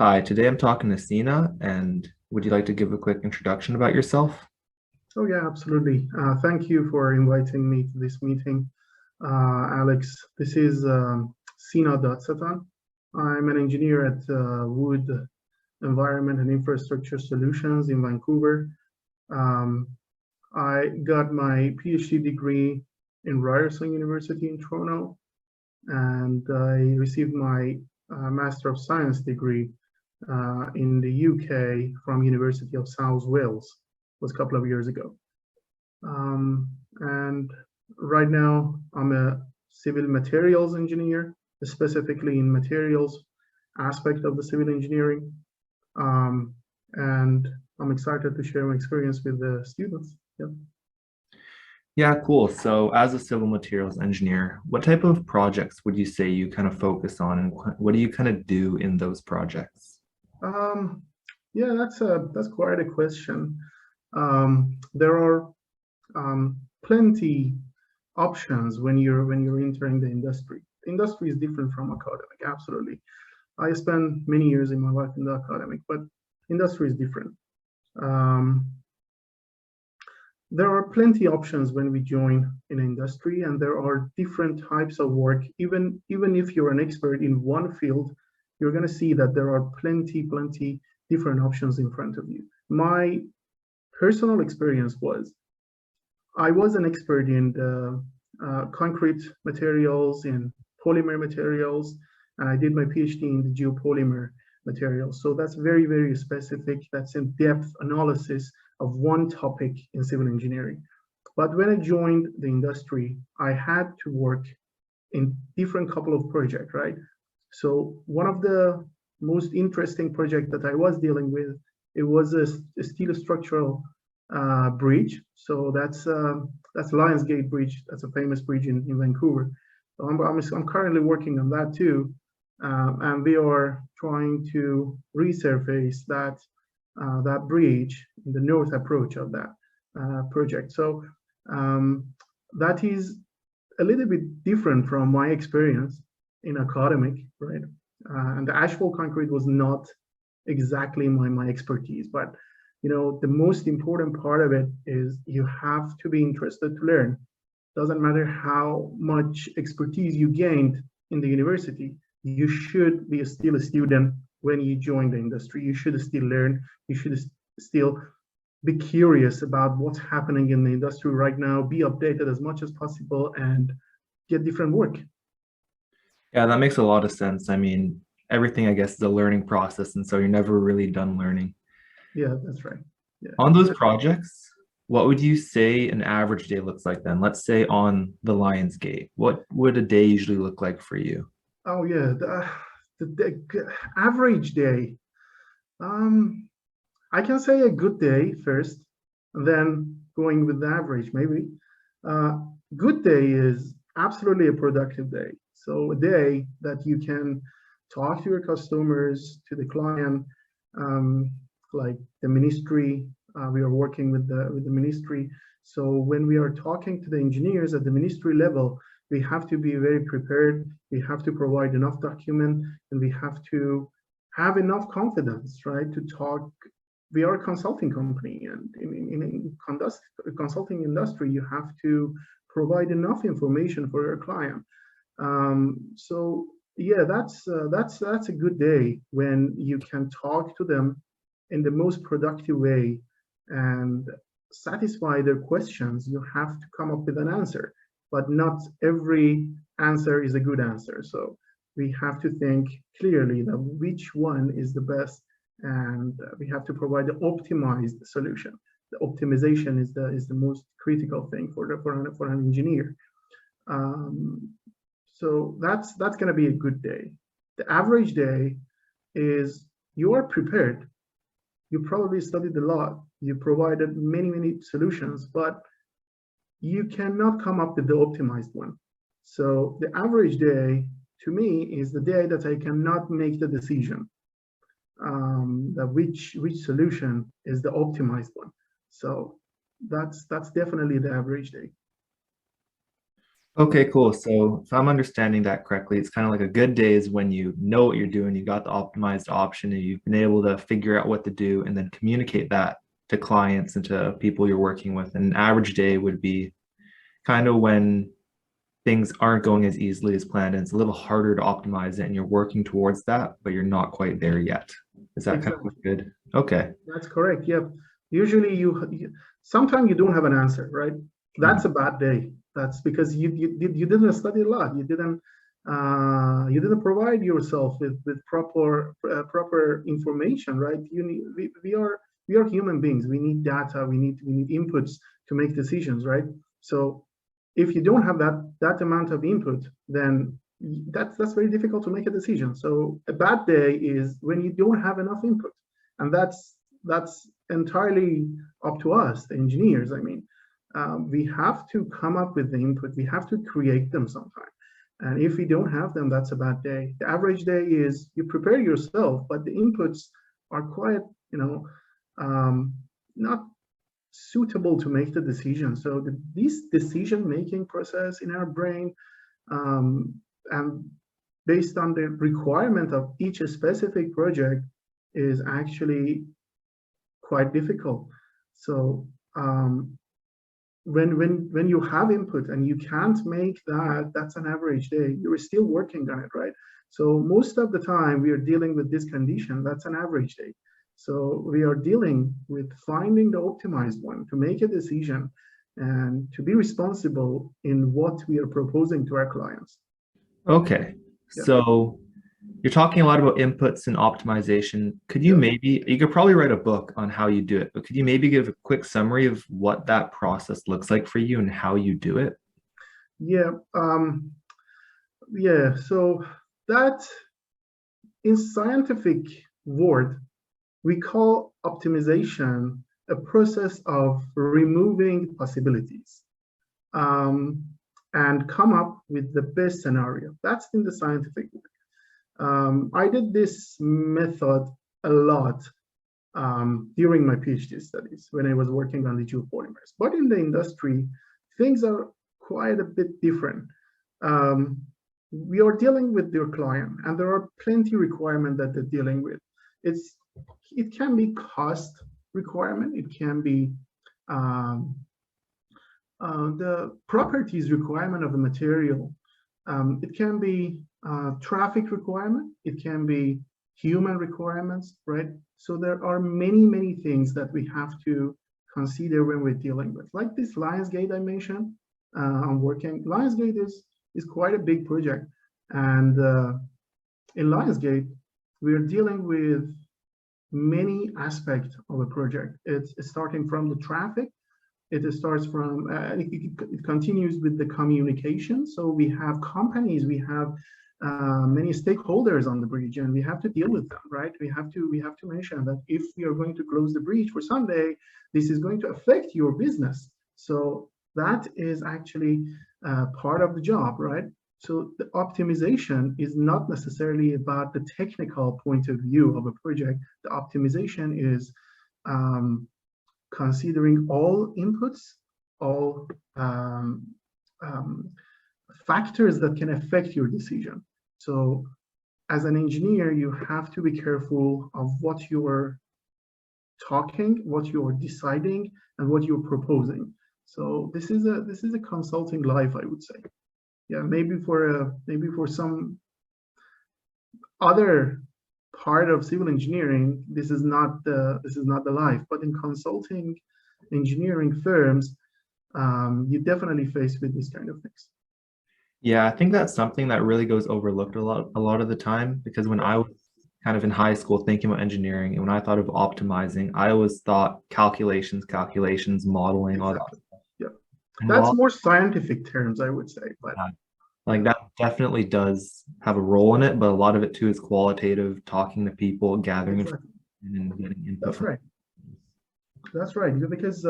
Hi, today I'm talking to Sina, and would you like to give a quick introduction about yourself? Oh yeah, absolutely. Thank you for inviting me to this meeting, Alex. This is Sina Dadsetan. I'm an engineer at Wood Environment and Infrastructure Solutions in Vancouver. Um, I got my Ph.D. degree in Ryerson University in Toronto, and I received my Master of Science degree in the UK from University of South Wales. It was a couple of years ago. And right now I'm a civil materials engineer, specifically in materials aspect of the civil engineering. And I'm excited to share my experience with the students. Yeah. Yeah, cool. So, as a civil materials engineer, what type of projects would you say you kind of focus on, and what do you kind of do in those projects? Um, yeah, that's quite a question. There are plenty options when you're entering the industry. Industry is different from academic, absolutely. I spent many years in my life in the academic, but industry is different. Um, there are plenty options when we join in industry, and there are different types of work. Even if you're an expert in one field, you're going to see that there are plenty different options in front of you. My personal experience was I was an expert in the concrete materials, in polymer materials, and I did my PhD in the geopolymer materials. So that's very specific. That's in-depth analysis of one topic in civil engineering. But when I joined the industry, I had to work in different couple of projects, right? So one of the most interesting project that I was dealing with, it was a steel structural bridge. So that's Lionsgate Bridge. That's a famous bridge in Vancouver. So I'm currently working on that too, and we are trying to resurface that bridge in the north approach of that project. So that is a little bit different from my experience in academic, right? And the asphalt concrete was not exactly my expertise, but the most important part of it is you have to be interested to learn. Doesn't matter how much expertise you gained in the university, you should be still a student when you join the industry. You should still learn. You should still be curious about what's happening in the industry right now, be updated as much as possible, and get different work. Yeah, that makes a lot of sense. I mean, everything, I guess, is a learning process, and so you're never really done learning. Yeah, that's right. Yeah. On those projects, what would you say an average day looks like then? Let's say on the Lions Gate, what would a day usually look like for you? Oh yeah, the average day. I can say a good day first, and then going with the average maybe. Uh, Good day is absolutely a productive day. So a day that you can talk to your customers, to the client, um, like the ministry. We are working with the ministry. So when we are talking to the engineers at the ministry level, we have to be very prepared. We have to provide enough document, and we have to have enough confidence, right, to talk. We are a consulting company, and in consulting industry, you have to provide enough information for your client. So yeah, that's a good day when you can talk to them in the most productive way and satisfy their questions. You have to come up with an answer, but not every answer is a good answer. So we have to think clearly that which one is the best, and we have to provide the optimized solution. The optimization is the most critical thing for an engineer. Um, so that's going to be a good day. The average day is you are prepared. You probably studied a lot. You provided many solutions, but you cannot come up with the optimized one. So the average day to me is the day that I cannot make the decision that which solution is the optimized one. So that's definitely the average day. Okay, cool. So if I'm understanding that correctly, it's kind of like a good day is when you know what you're doing, you got the optimized option, and you've been able to figure out what to do and then communicate that to clients and to people you're working with. And an average day would be kind of when things aren't going as easily as planned and it's a little harder to optimize it and you're working towards that, but you're not quite there yet. Is that kind of Exactly. good? Okay. That's correct. Yeah. Usually sometimes you don't have an answer, right? That's Mhm. a bad day. That's because you didn't study a lot. You didn't provide yourself with proper information, right? You need we are human beings. We need data. We need inputs to make decisions, right? So if you don't have that amount of input, then that's very difficult to make a decision. So a bad day is when you don't have enough input, and that's entirely up to us, the engineers. I mean, we have to come up with the input. We have to create them sometime. And if we don't have them, that's a bad day. The average day is you prepare yourself, but the inputs are quite, not suitable to make the decision. So this decision-making process in our brain, and based on the requirement of each specific project, is actually quite difficult. So when you have input and you can't make that, that's an average day. You're still working on it, right? So most of the time we are dealing with this condition. That's an average day. So we are dealing with finding the optimized one to make a decision and to be responsible in what we are proposing to our clients. Okay. Yeah, So you're talking a lot about inputs and optimization. Could you yeah, maybe, you could probably write a book on how you do it, but could you maybe give a quick summary of what that process looks like for you and how you do it? yeah. Yeah. So that in scientific word, we call optimization a process of removing possibilities, um, and come up with the best scenario. That's in the scientific word. I did this method a lot during my PhD studies when I was working on the geopolymers. But in the industry, things are quite a bit different. Um, we are dealing with your client, and there are plenty requirements that they're dealing with. It's it can be cost requirement. It can be um, the properties requirement of a material. It can be traffic requirement. It can be human requirements, right? So there are many things that we have to consider when we're dealing with, like this Lionsgate I mentioned. I'm working. Lionsgate is quite a big project, and in Lionsgate, we're dealing with many aspects of a project. It's starting from the traffic. It starts from, it continues with the communication. So we have companies, we have many stakeholders on the bridge, and we have to deal with them, right? We have to mention that if we are going to close the bridge for Sunday, this is going to affect your business. So that is actually part of the job, right? So the optimization is not necessarily about the technical point of view of a project. The optimization is considering all inputs, all um, factors that can affect your decision. So as an engineer, you have to be careful of what you're talking, what you're deciding, and what you're proposing. So this is a consulting life, I would say. Yeah, maybe for some other part of civil engineering, this is not the life. But in consulting engineering firms, you definitely face with these kind of things. Yeah, I think that's something that really goes overlooked a lot of the time because when Yeah, I was kind of in high school thinking about engineering and when I thought of optimizing, I always thought calculations, modeling, all that. exactly. Yeah, And that's while more scientific terms, I would say. But like yeah, that definitely does have a role in it, but a lot of it too is qualitative, talking to people, gathering information exactly. and getting input That's from. right. That's right. Because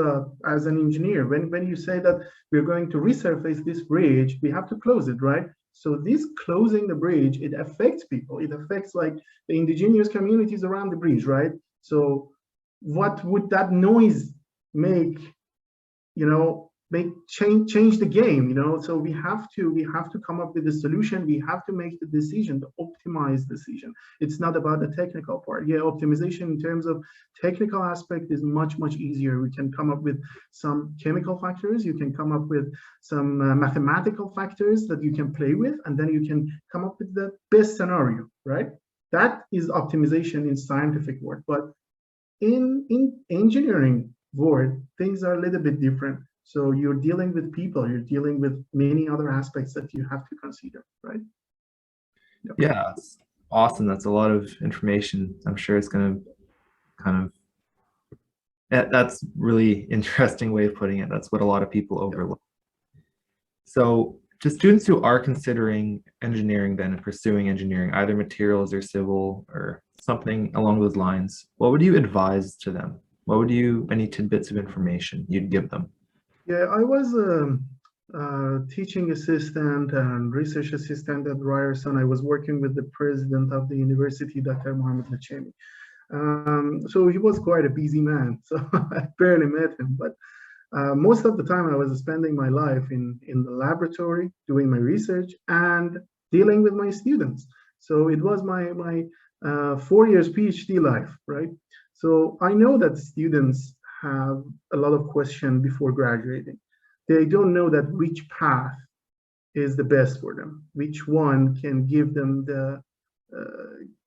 as an engineer, when you say that we're going to resurface this bridge, we have to close it, right? So this closing the bridge, it affects people. It affects like the indigenous communities around the bridge, right? So what would that noise make, you know, change the game, you know. So we have to come up with a solution. We have to make the decision, the optimized decision. It's not about the technical part. Yeah, optimization in terms of technical aspect is much easier. We can come up with some chemical factors, you can come up with some mathematical factors that you can play with, and then you can come up with the best scenario, right? That is optimization in scientific work. But in engineering world, things are a little bit different. So you're dealing with people, you're dealing with many other aspects that you have to consider, right? Yep. Yeah, that's awesome. That's a lot of information. I'm sure it's going to kind of, that's really interesting way of putting it. That's what a lot of people overlook. So to students who are considering engineering then and pursuing engineering, either materials or civil or something along those lines, what would you advise to them? What would you, any tidbits of information you'd give them? Yeah, I was a teaching assistant and research assistant at Ryerson. I was working with the president of the university, Dr. Mohammed Lachemi. So he was quite a busy man, so I barely met him, but most of the time I was spending my life in the laboratory doing my research and dealing with my students. So it was my 4 years PhD life, right? So I know that students have a lot of questions before graduating. They don't know that which path is the best for them, which one can give them the,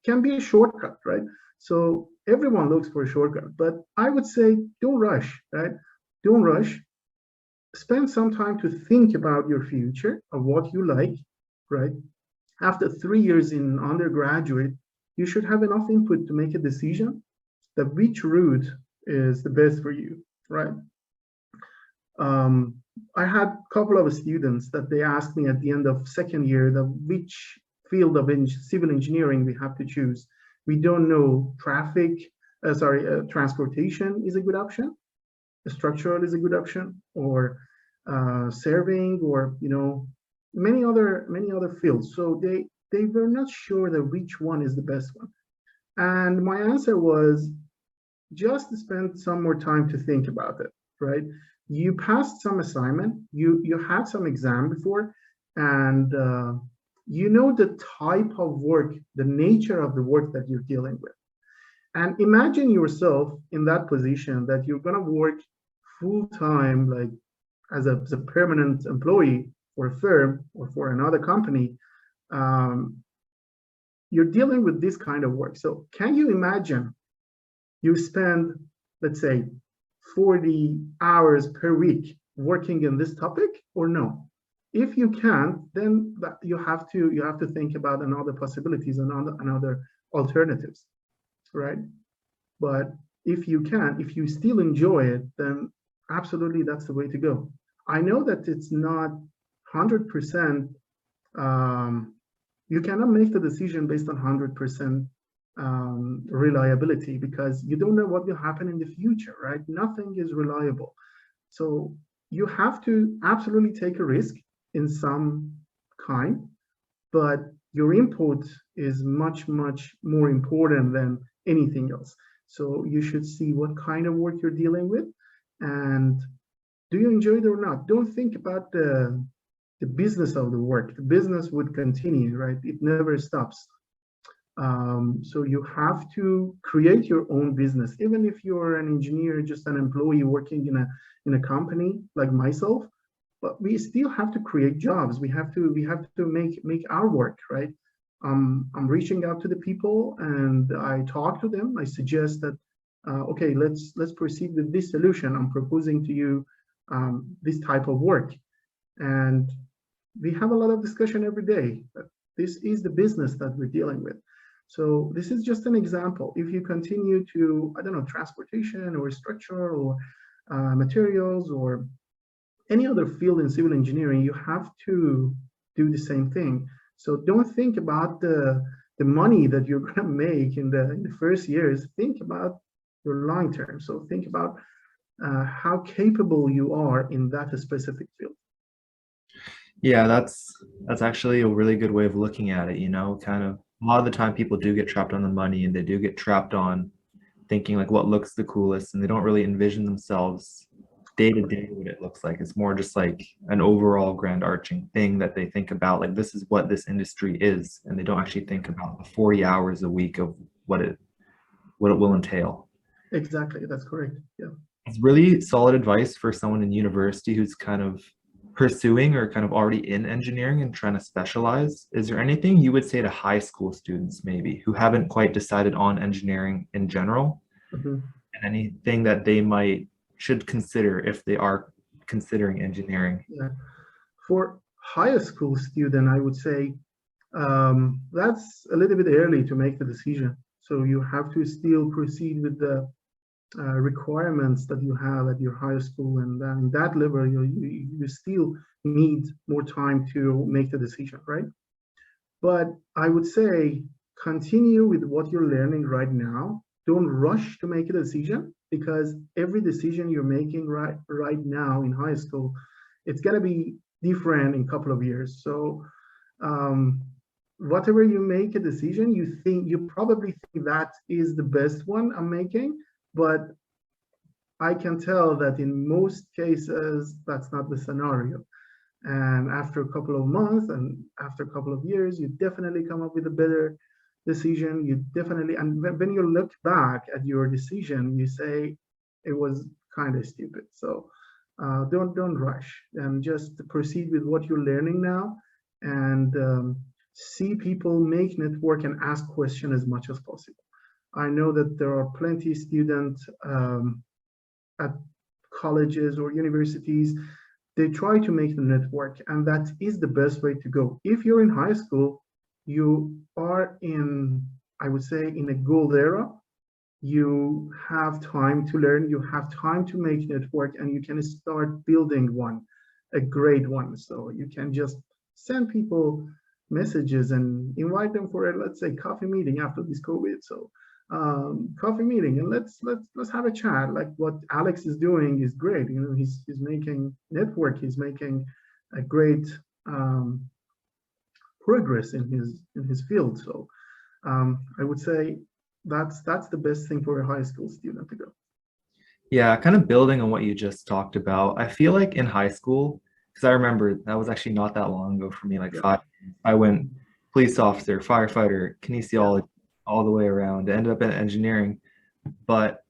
can be a shortcut, right? So everyone looks for a shortcut, but I would say don't rush, right? Don't rush. Spend some time to think about your future, of what you like, right? After 3 years in undergraduate, you should have enough input to make a decision that which route is the best for you, right? I had a couple of students that they asked me at the end of second year that which field of civil engineering we have to choose. We don't know transportation is a good option, structural is a good option, or serving, or you know, many other fields. So they were not sure that which one is the best one. And my answer was just spend some more time to think about it, right? You passed some assignment, you had some exam before, and you know the type of work, the nature of the work that you're dealing with. And imagine yourself in that position that you're going to work full time, like as a permanent employee for a firm or for another company. You're dealing with this kind of work. So can you imagine you spend, let's say, 40 hours per week working in this topic, or no? If you can't, then you have to think about another possibilities and another alternatives, right? But if you can, if you still enjoy it, then absolutely that's the way to go. I know that it's not 100%. You cannot make the decision based on 100% reliability, because you don't know what will happen in the future, right? Nothing is reliable. So you have to absolutely take a risk in some kind, but your input is much more important than anything else. So you should see what kind of work you're dealing with, and do you enjoy it or not? Don't think about the business of the work. The business would continue, right? It never stops. So you have to create your own business, even if you're an engineer, just an employee working in a company like myself. But we still have to create jobs. We have to make our work, right? I'm reaching out to the people and I talk to them. I suggest that okay, let's proceed with this solution. I'm proposing to you this type of work, and we have a lot of discussion every day. This is the business that we're dealing with. So this is just an example. If you continue to, I don't know, transportation or structure or materials or any other field in civil engineering, you have to do the same thing. So don't think about the money that you're going to make in the first years. Think about your long term. So think about how capable you are in that specific field. Yeah, that's actually a really good way of looking at it, you know, kind of a lot of the time people do get trapped on the money, and they do get trapped on thinking like what looks the coolest, and they don't really envision themselves day to day what it looks like. It's more just like an overall grand arching thing that they think about, like this is what this industry is, and they don't actually think about the 40 hours a week of what it will entail. Exactly, that's correct. Yeah. It's really solid advice for someone in university who's kind of pursuing or kind of already in engineering and trying to specialize. Is there anything you would say to high school students maybe who haven't quite decided on engineering in general, Mhm. and anything that they might should consider if they are considering engineering? Yeah. For high school student, I would say that's a little bit early to make the decision. So you have to still proceed with the requirements that you have at your high school, and then that level you still need more time to make the decision, right? But I would say continue with what you're learning right now. Don't rush to make a decision, because every decision you're making right now in high school, it's gonna be different in a couple of years. So whatever you make a decision, you probably think that is the best one I'm making, but I can tell that in most cases that's not the scenario. And after a couple of months and after a couple of years, you definitely come up with a better decision. You definitely, and when you look back at your decision, you say it was kind of stupid. So don't rush, and just proceed with what you're learning now, and see people make network and ask questions as much as possible. I know that there are plenty of students at colleges or universities. They try to make the network, and that is the best way to go. If you're in high school, you are in, I would say, in a gold era. You have time to learn, you have time to make network, and you can start building one, a great one. So you can just send people messages and invite them for a, let's say, coffee meeting after this COVID. So coffee meeting, and let's have a chat. Like what Alex is doing is great. You know, he's making network, he's making a great progress in his field. So I would say that's the best thing for a high school student to go. Yeah, kind of building on what you just talked about. I feel like in high school, because I remember that was actually not that long ago for me, like Yeah. 5 years. I went police officer, firefighter, kinesiology, all the way around. I ended up in engineering. But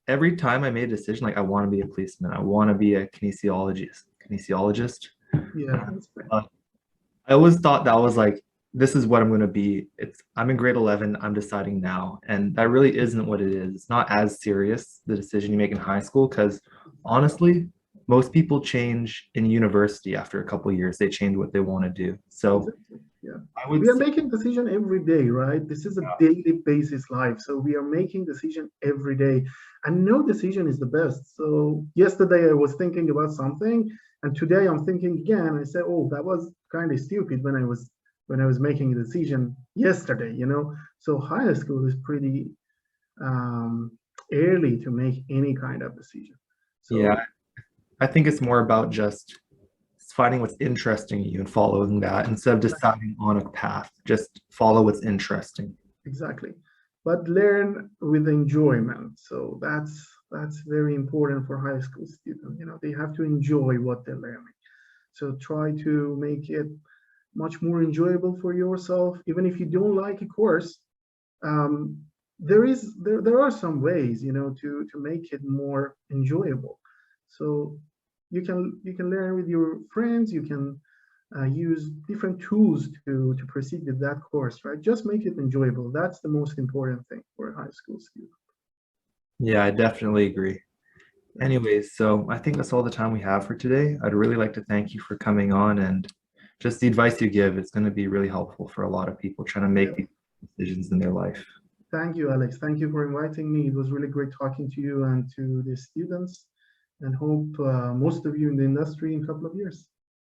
every time I made a decision, like I want to be a policeman, I want to be a kinesiologist. Yeah, that's fair. I always thought that was like, this is what I'm going to be. I'm in grade 11, I'm deciding now. And that really isn't what it is. It's not as serious, the decision you make in high school, because honestly, most people change in university after a couple of years. They change what they want to do. So Exactly. Yeah. I would We are say, making decision every day, right? This is a daily basis life. So we are making decision every day, and no decision is the best. So yesterday I was thinking about something, and today I'm thinking again. I said, oh, that was kind of stupid when I was making a decision yesterday, you know. So high school is pretty early to make any kind of decision. So yeah, I think it's more about just finding what's interesting to you and following that instead of deciding on a path. Just follow what's interesting. exactly, but learn with enjoyment. So that's very important for high school students. You know, they have to enjoy what they're learning. So try to make it much more enjoyable for yourself. Even if you don't like a course, there are some ways, you know, to make it more enjoyable. So you can learn with your friends. You can use different tools to proceed with that course, right? Just make it enjoyable. That's the most important thing for a high school student. Yeah, I definitely agree. Anyways, so I think that's all the time we have for today. I'd really like to thank you for coming on, and just the advice you give is going to be really helpful for a lot of people trying to make Yeah. these decisions in their life. Thank you, Alex. Thank you for inviting me. It was really great talking to you and to the students, and hope most of you in the industry in a couple of years.